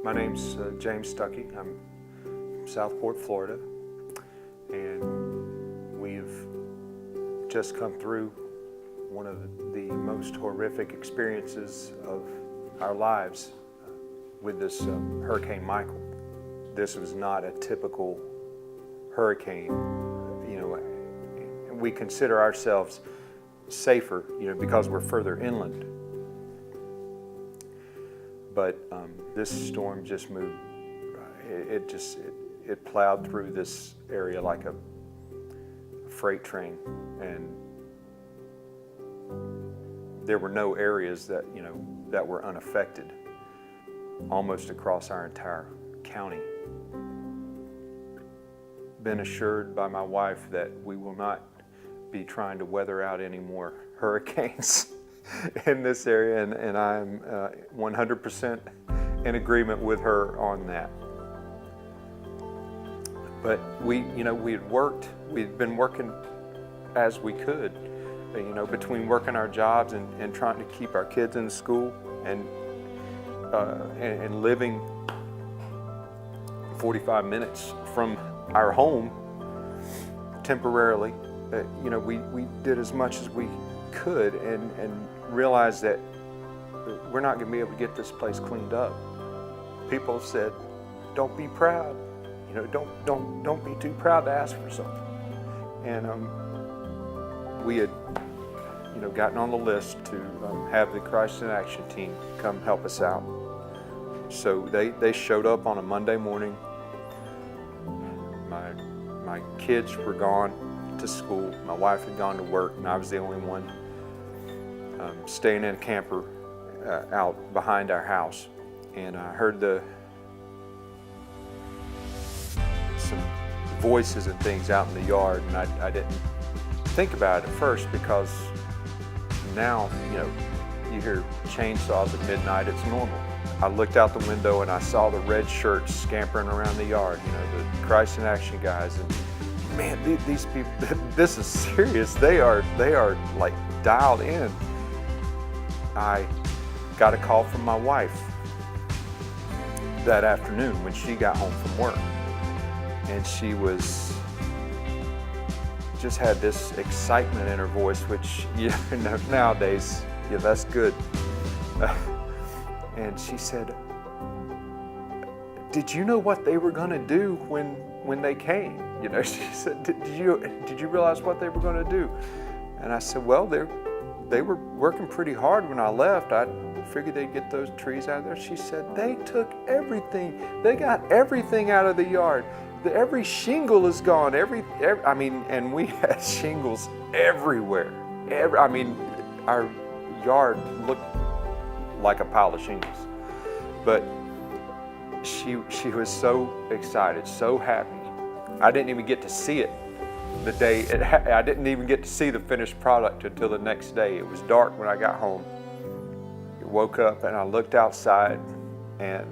My name's James Stukey. I'm from Southport, Florida, and we've just come through one of the most horrific experiences of our lives with this Hurricane Michael. This was not a typical hurricane. You know, we consider ourselves safer, because we're further inland. But this storm just moved. It plowed through this area like a freight train, and there were no areas that were unaffected. Almost across our entire county. Been assured by my wife that we will not be trying to weather out any more hurricanes in this area, and I'm 100% in agreement with her on that. But we'd been working as we could, between working our jobs and trying to keep our kids in school and living 45 minutes from our home temporarily. We did as much as we could and realized that we're not going to be able to get this place cleaned up. People said, "Don't be proud. Don't be too proud to ask for something." And we had, gotten on the list to have the Christ in Action team come help us out. So they showed up on a Monday morning. My kids were gone to school. My wife had gone to work, and I was the only one staying in a camper out behind our house. And I heard some voices and things out in the yard, and I didn't think about it at first, because now, you hear chainsaws at midnight, it's normal. I looked out the window and I saw the red shirts scampering around the yard, the Christ in Action guys, and man, these people, this is serious. They are like dialed in. I got a call from my wife that afternoon when she got home from work, and she just had this excitement in her voice, which nowadays, that's good. And she said, "Did you know what they were going to do when they came?" She said, "Did you realize what they were going to do?" And I said, "Well, they were working pretty hard when I left. I figured they'd get those trees out of there." She said, "They took everything. They got everything out of the yard. Every shingle is gone. And we had shingles everywhere. Our yard looked like a pile of shingles." But she was so excited, so happy. I didn't even get to see it the day I didn't even get to see the finished product until the next day. It was dark when I got home. I woke up and I looked outside, and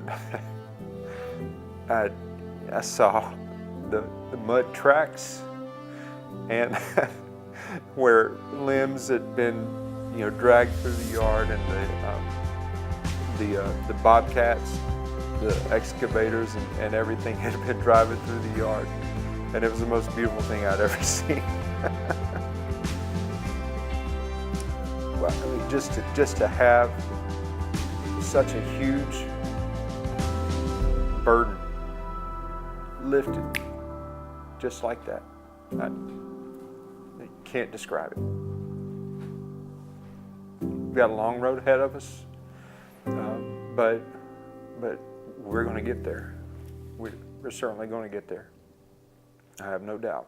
I saw the mud tracks, and where limbs had been dragged through the yard, and the bobcats, the excavators, and everything had been driving through the yard, and it was the most beautiful thing I'd ever seen. Well, just to have such a huge burden lifted just like that, I can't describe it. We've got a long road ahead of us, but we're going to get there. We're certainly going to get there. I have no doubt.